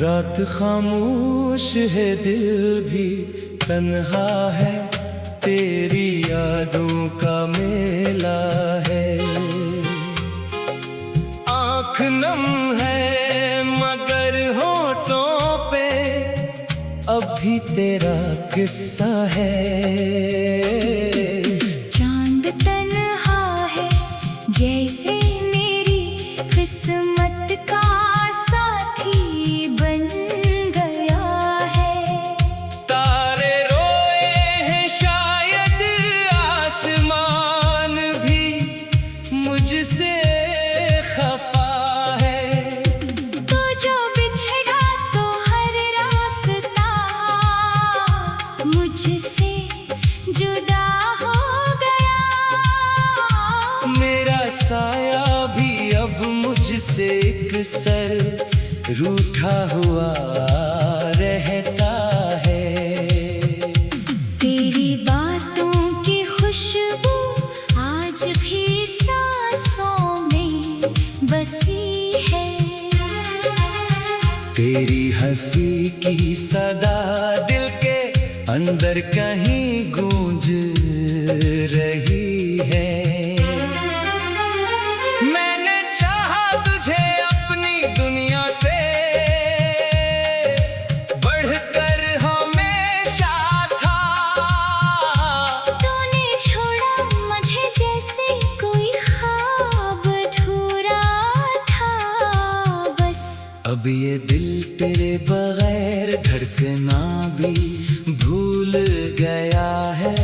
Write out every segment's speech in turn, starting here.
रात खामोश है, दिल भी तन्हा है, तेरी यादों का मेला है। आँख नम है मगर होठों पे अभी तेरा किस्सा है। चांद तन्हा है जैसे मेरी किस्मत का साथी बन गया है। तारे रोए हैं शायद आसमान भी मुझसे खफा है। तो जो बिछड़ा तो हर रास्ता मुझसे जुदा हो गया। मेरा साया भी अब मुझसे एक सर रूठा हुआ रहता है। तेरी बातों की खुशबू आज भी सांसों में बसी है। तेरी हंसी की सदा दिल के अंदर कहीं गूंज रही है। मैंने चाहा तुझे अपनी दुनिया से बढ़कर हमेशा था। तूने छोड़ा मुझे जैसे कोई ख्वाब अधूरा था बस। अब ये दिल तेरे बगैर धड़कना भी भूल गया है।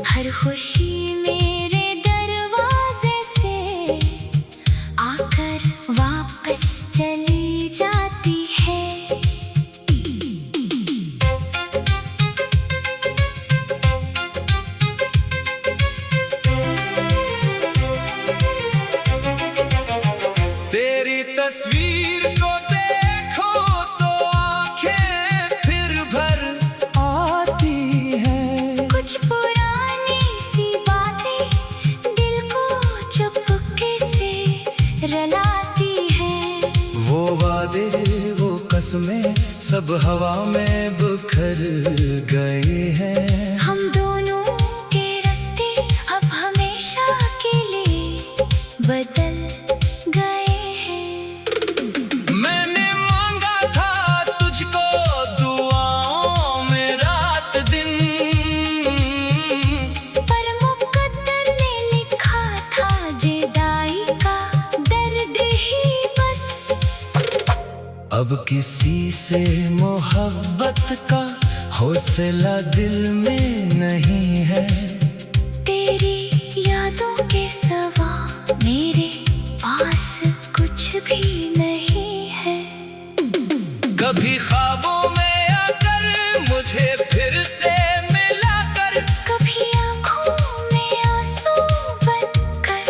हर खुशी मेरे दरवाजे से आकर वापस चली जाती है। तेरी तस्वीर को देखो तो आंखें फिर भर आती हैं। कुछ पुरानी सी बातें दिल को चुपके से रुलाती हैं। वो वादे वो कसमें सब हवा में बिखर गए हैं। हम दोनों के रास्ते अब हमेशा के लिए बदल गए हैं। मैंने मांगा था तुझको दुआओं में रात दिन, पर मुकद्दर ने लिखा था जुदाई का दर्द ही बस। अब किसी से मोहब्बत का हौसला दिल में नहीं है। तेरी यादों के सिवा मेरे पास कुछ भी नहीं है। कभी ख्वाबों में आकर मुझे फिर से मिलाकर, कभी आँखों में आंसू बनकर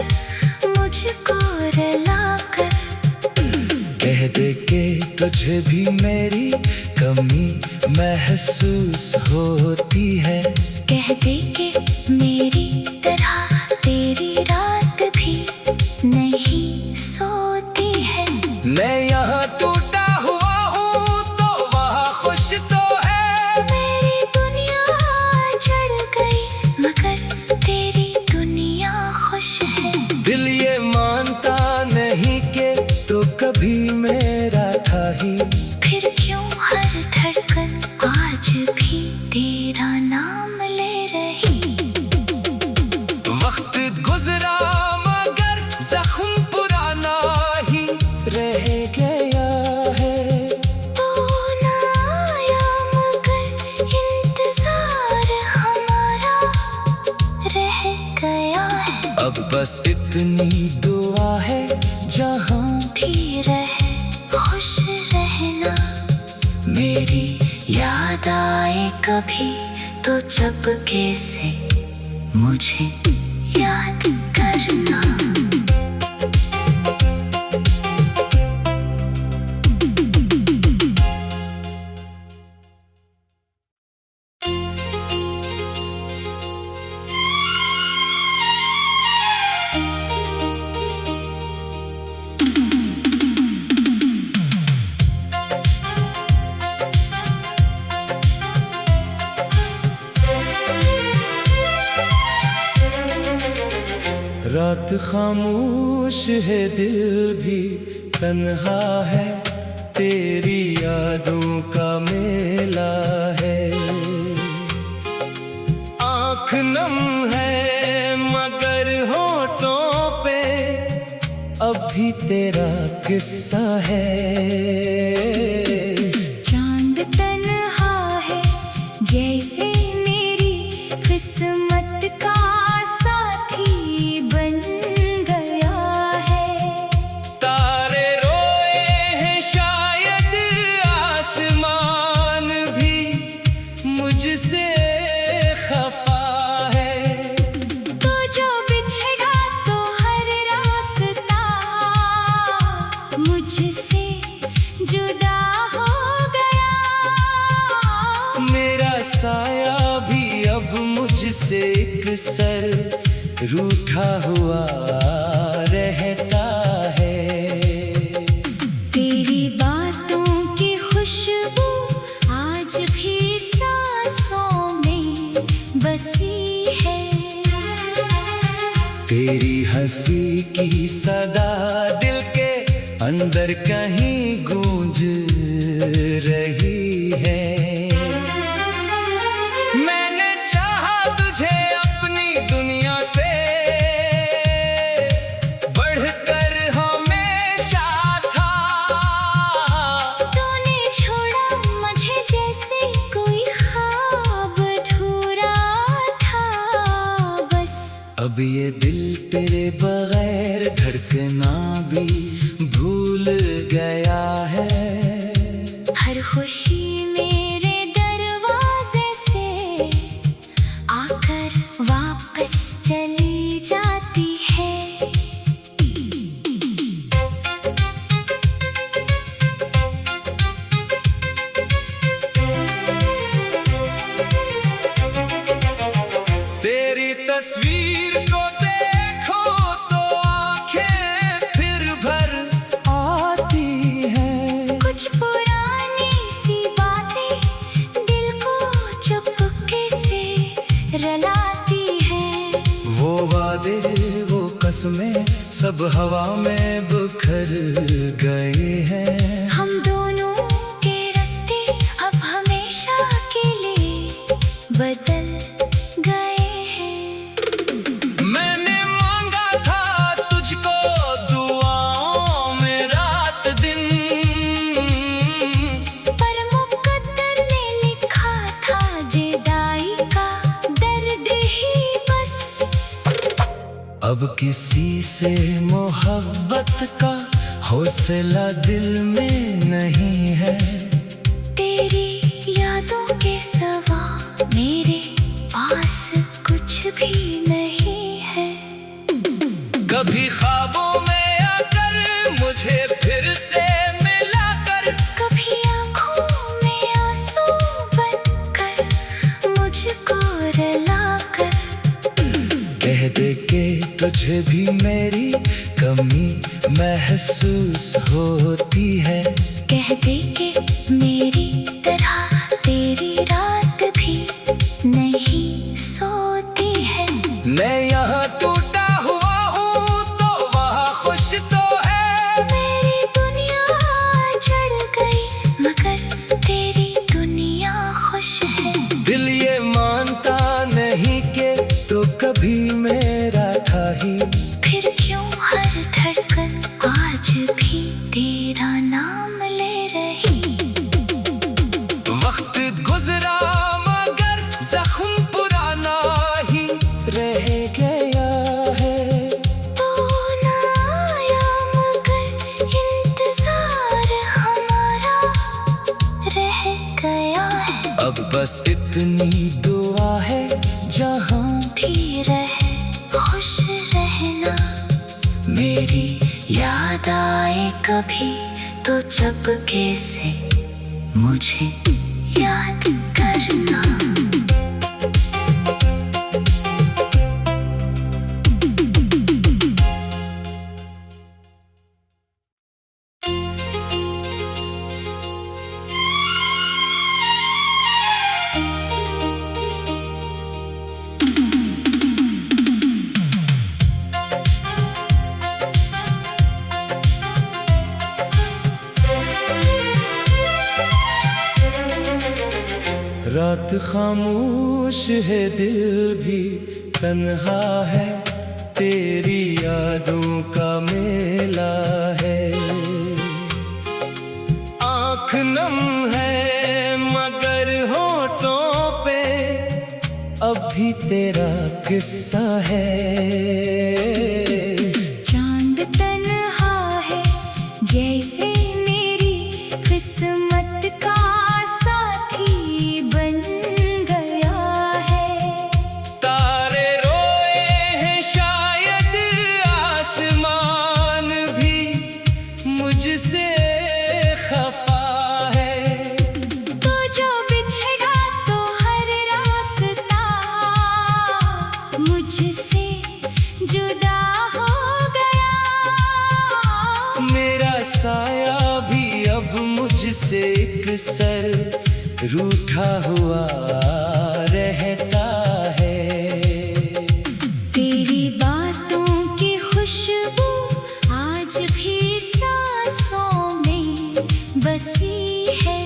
मुझको रुलाकर। कह दे के तुझे भी मेरी कमी महसूस होती है। कह दे कि मेरी तरह तेरी रात भी नहीं सोती है। मैं यहाँ टूटा हुआ हूँ तो वहाँ खुश तो है। मेरी दुनिया चढ़ गई मगर तेरी दुनिया खुश है। दिल ये मानता नहीं कि तो कभी मेरा था ही। फिर क्यों हर धड़कन आज भी तेरा नाम ले रही। वक्त गुजरा मगर जख्म पुराना ही रह गया है। तू ना आया मगर इंतजार हमारा रह गया है। अब बस इतनी दुआ है जहाँ भी रहे खुश रहना। मेरी याद आए कभी तो चुपके से मुझे याद करना। रात खामोश है, दिल भी तन्हा है, तेरी यादों का मेला है। आँख नम है मगर होठों पे अभी तेरा किस्सा है। चांद तन्हा है जैसे मेरी किस्मत का साथी बन गया है। तारे रोए हैं शायद, आसमान भी मुझसे खफा है। तो जो बिछड़ा तो हर रास्ता मुझसे जुदा हो गया। मेरा साया भी अब मुझसे एक सर रूठा हुआ रहता है। तेरी बातों की खुशबू आज भी सांसों में बसी है। तेरी हंसी की सदा दिल के अंदर कहीं गूंज रही है। मैंने चाहा तुझे अपनी दुनिया से बढ़कर हमेशा था। तूने छोड़ा मुझे जैसे कोई ख्वाब अधूरा था बस। अब ये दिल तेरे बगैर धड़कना भी भूल गया है। हर खुशी मेरे दरवाजे से आकर वापस चली जाती है। तेरी तस्वीर को देखो तो आंखें फिर भर आती हैं। कुछ पुरानी सी बातें दिल को चुपके से रुलाती हैं। वो वादे वो कसमें सब हवा में बिखर गए हैं। हम दोनों के रास्ते अब हमेशा के लिए बदल गए हैं। मैंने मांगा था तुझको दुआओं में रात दिन, पर मुकद्दर ने लिखा था जुदाई का दर्द ही बस। अब किसी से मोहब्बत का हौसला दिल में नहीं है। तेरी यादों के सिवा मेरे पास कुछ भी नहीं है। कभी ख्वाबों में आकर मुझे फिर से मिलाकर, कभी आँखों में आंसू बनकर मुझको रुलाकर। कह दे के तुझे भी मेरी कमी महसूस होती है। कह दे कि मेरी तरह तेरी रात भी नहीं सोती है। मैं यहाँ टूटा हुआ हूँ तो वहाँ खुश तो है। मेरी दुनिया चढ़ गई मगर तेरी दुनिया खुश है। दिल ये मानता नहीं कि तो कभी मेरा था ही। फिर क्यों हर धड़कन आज भी तेरा नाम ले रही। वक्त गुजरा मगर जख्म पुराना ही रह गया है। तू ना आया मगर इंतजार हमारा रह गया है। अब बस इतनी दुआ है जहाँ भी रहे खुश रहना। मेरी याद आए कभी तो चुपके से मुझे याद करना। रात खामोश है, दिल भी तन्हा है, तेरी यादों का मेला है। आँख नम है मगर होठों पे अभी तेरा किस्सा है। चांद तन्हा है जैसे मेरी किस्मत का साथी बन गया है। तारे रोए हैं शायद, आसमान भी मुझसे खफा है। तो जो बिछड़ा तो हर रास्ता मुझसे जुदा हो गया। मेरा साया भी अब मुझसे एक सर रूठा हुआ रहता है। तेरी बातों की खुशबू आज भी सांसों में बसी है।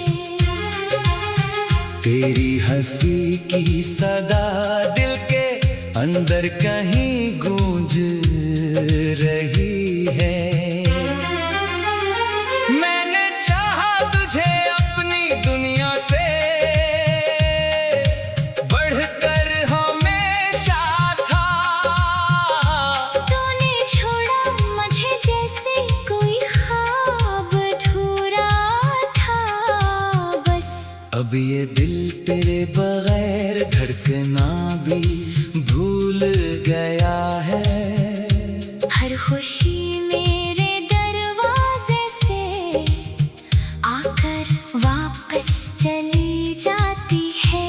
तेरी हंसी की सदा दिल के अंदर कहीं गूंज रही है। मैंने चाहा तुझे अपनी दुनिया से बढ़कर हमेशा था। तूने छोड़ा मुझे जैसे कोई ख्वाब अधूरा था बस। अब ये दिल तेरे बगैर धड़कना भी भूल गया है। हर खुशी मेरे दरवाजे से आकर वापस चली जाती है।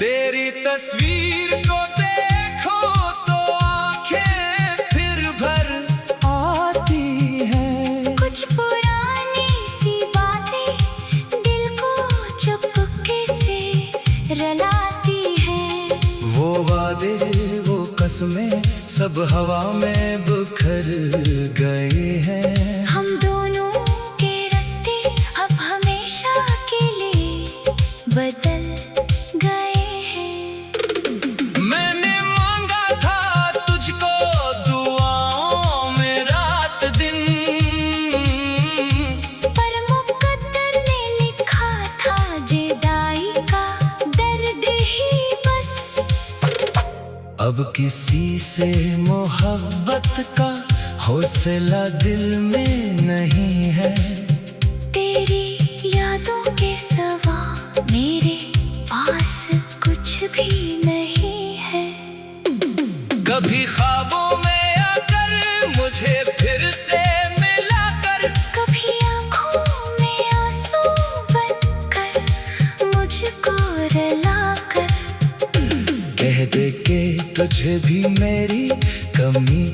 तेरी तस्वीर को देखो तो आंखें फिर भर आती हैं। कुछ पुरानी सी बातें दिल को चुपके से रुलाती हैं। वो वादे वो कसमें सब हवा में बिखर गए हैं। हम दोनों के रास्ते अब हमेशा के लिए बदल गए हैं। मैंने मांगा था तुझको दुआओं में रात दिन, पर मुकद्दर ने लिखा था जुदाई का दर्द ही बस। अब किसी से मोहब्बत का हौसला दिल में नहीं है। तेरी यादों के सिवा मेरे पास कुछ भी नहीं है। कभी ख्वाबों में आकर मुझे फिर से मिलाकर, कभी आँखों में आंसू बनकर मुझको रुलाकर। कह दे के तुझे भी मेरी कमी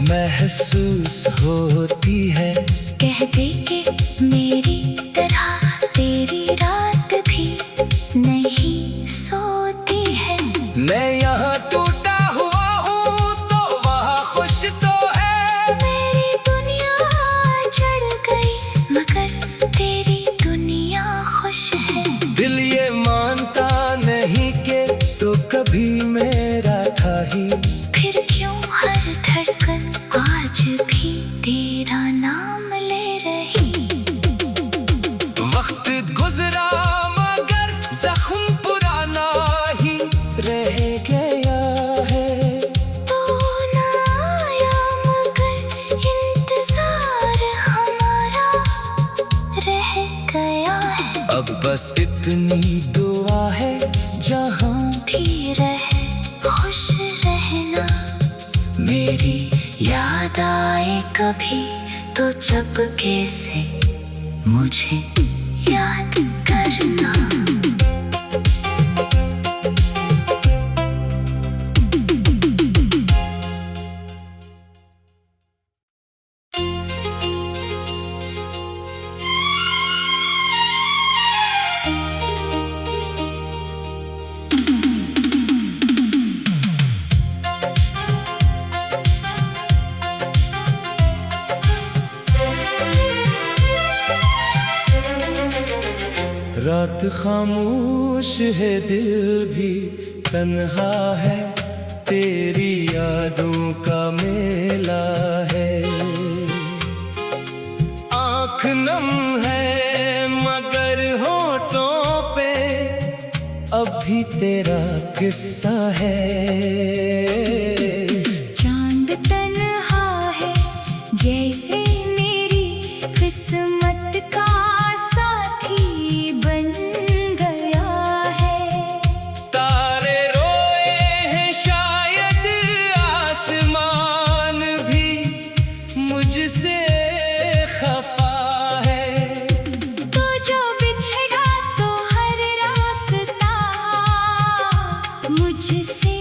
महसूस होती है। कह दे कि मेरी तरह तेरी रात भी नहीं सोती है। मैं यहाँ टूटा हुआ हूँ तो वहाँ खुश तो है। मेरी दुनिया चढ़ गई मगर तेरी दुनिया खुश है। दिल ये मानता नहीं कि तो कभी मेरा था ही। फिर क्यों हर धड़कन आज भी तेरा नाम ले रही। वक्त गुजरा मगर जख्म पुराना ही रह गया है। तू ना आया मगर इंतजार हमारा रह गया है। अब बस इतनी दुआ है जहाँ भी रहे खुश रहना। मेरी याद आए कभी तो चुपके से मुझे याद करना। रात खामोश है, दिल भी तन्हा है, तेरी यादों का मेला है। आँख नम है मगर होठों पे अभी तेरा किस्सा है। चांद तन्हा है जैसे मेरी किस्मत का साथी बन गया है। तारे रोए हैं शायद, आसमान भी मुझसे खफा है। तो जो बिछड़ा तो हर रास्ता मुझसे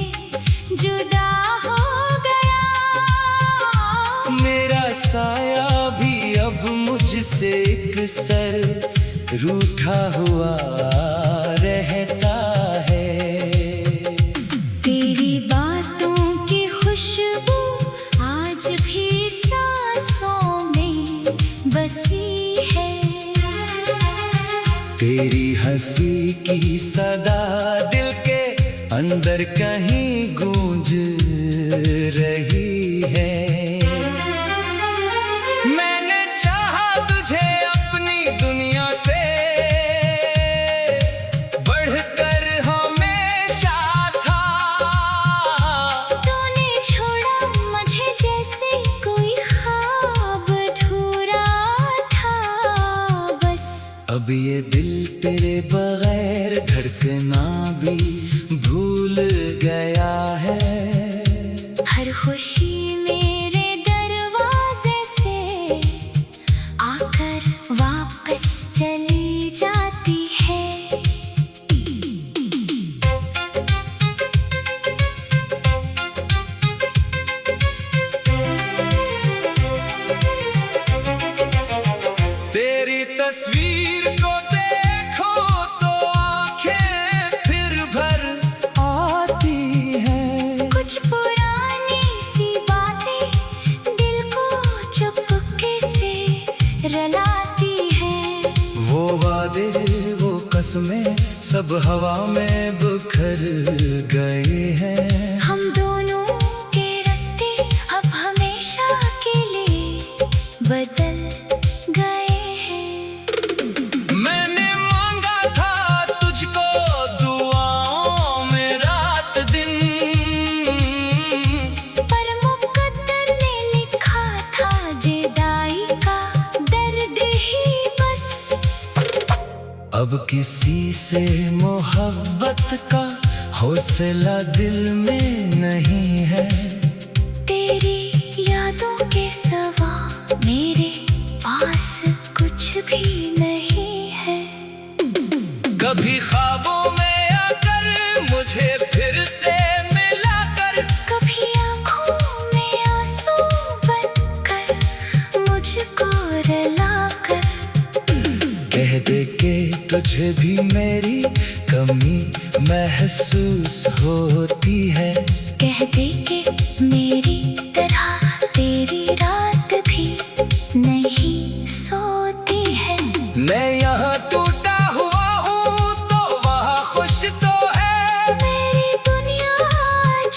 जुदा हो गया। मेरा साया भी अब मुझसे एक सर रूठा हुआ रहता है। तेरी बातों की खुशबू आज भी सांसों में बसी है। तेरी हंसी की सदा दिल के अंदर कहीं गूंज रही है। मैंने चाहा तुझे अपनी दुनिया से बढ़कर हमेशा था। तूने छोड़ा मुझे जैसे कोई ख्वाब अधूरा था बस। अब ये दिल तेरे बगैर धड़कना भी भूल गया है। हर खुशी मेरे दरवाजे से आकर वापस चली जाती है। तेरी तस्वीर को देखो तो आंखें फिर भर आती हैं। कुछ पुरानी सी बातें दिल को चुपके से रुलाती हैं। वो वादे वो कसमें सब हवा में बिखर गए हैं। हम दोनों के रास्ते अब हमेशा के लिए बदल गए हैं। मैंने मांगा था तुझको दुआओं में रात दिन, पर मुकद्दर ने लिखा था जुदाई का दर्द ही बस। अब किसी से मोहब्बत का हौसला दिल में नहीं है। तेरी यादों के सिवा मेरे पास कुछ भी नहीं है। कभी ख्वाबों में आकर मुझे फिर से मिलाकर, कभी आँखों में आंसू बनकर मुझको रुलाकर। कह दे के तुझे भी मेरी कमी महसूस होती है। कह दे कि मेरी तरह तेरी रात भी नहीं सोती है। मैं यहाँ टूटा हुआ हूँ तो वहाँ खुश तो है। मेरी दुनिया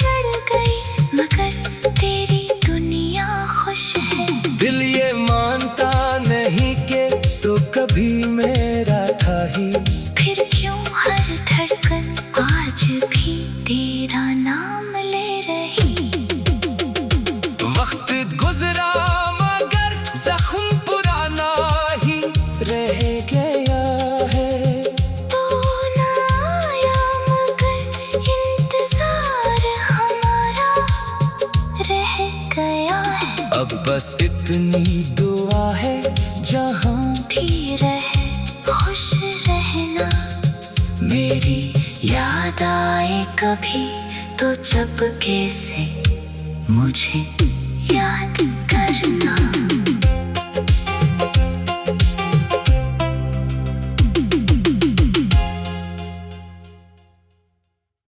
चढ़ गई मगर तेरी दुनिया खुश है। दिल ये मानता नहीं कि तो कभी मेरा था ही। फिर क्यों हर धड़कन आज भी तेरा नाम ले रही। वक्त गुजरा मगर जख्म पुराना ही रह गया है। तू ना आया मगर इंतजार हमारा रह गया है। अब बस इतनी दुआ है जहाँ भी रहे खुश रहना। मेरी याद आए कभी तो चुपके से मुझे याद